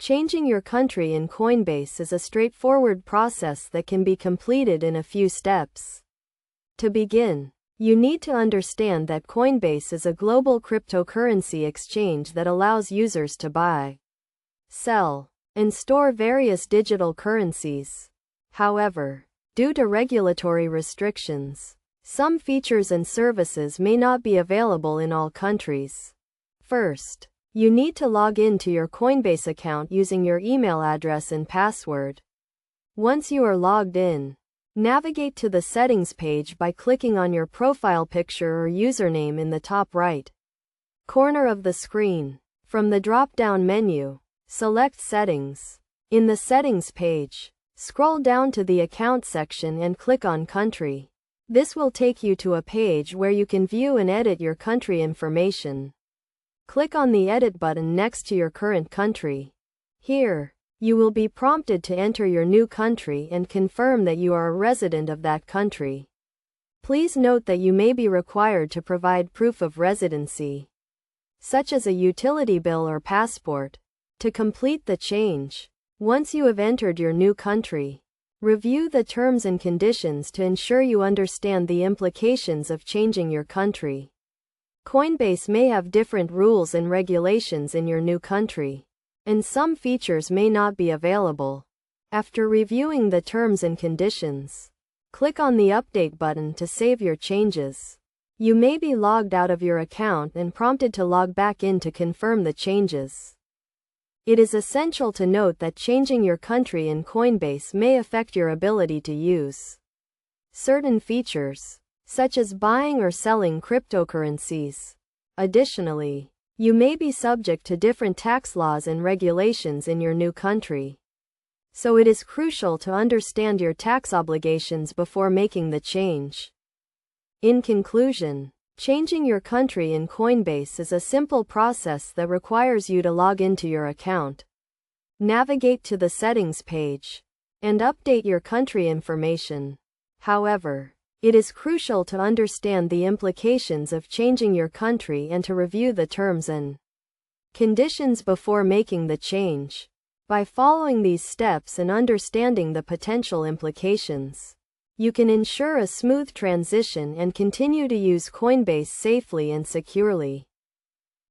Changing your country in Coinbase is a straightforward process that can be completed in a few steps. To begin, you need to understand that Coinbase is a global cryptocurrency exchange that allows users to buy, sell, and store various digital currencies. However, due to regulatory restrictions, some features and services may not be available in all countries. First, you need to log in to your Coinbase account using your email address and password. Once you are logged in, navigate to the settings page by clicking on your profile picture or username in the top right corner of the screen. From the drop-down menu, select Settings. In the Settings page, scroll down to the Account section and click on Country. This will take you to a page where you can view and edit your country information. Click on the Edit button next to your current country. Here, you will be prompted to enter your new country and confirm that you are a resident of that country. Please note that you may be required to provide proof of residency, such as a utility bill or passport, to complete the change. Once you have entered your new country, review the terms and conditions to ensure you understand the implications of changing your country. Coinbase may have different rules and regulations in your new country, and some features may not be available. After reviewing the terms and conditions, click on the Update button to save your changes. You may be logged out of your account and prompted to log back in to confirm the changes. It is essential to note that changing your country in Coinbase may affect your ability to use certain features, such as buying or selling cryptocurrencies. Additionally, you may be subject to different tax laws and regulations in your new country. So it is crucial to understand your tax obligations before making the change. In conclusion, changing your country in Coinbase is a simple process that requires you to log into your account, navigate to the settings page, and update your country information. However, it is crucial to understand the implications of changing your country and to review the terms and conditions before making the change. By following these steps and understanding the potential implications, you can ensure a smooth transition and continue to use Coinbase safely and securely.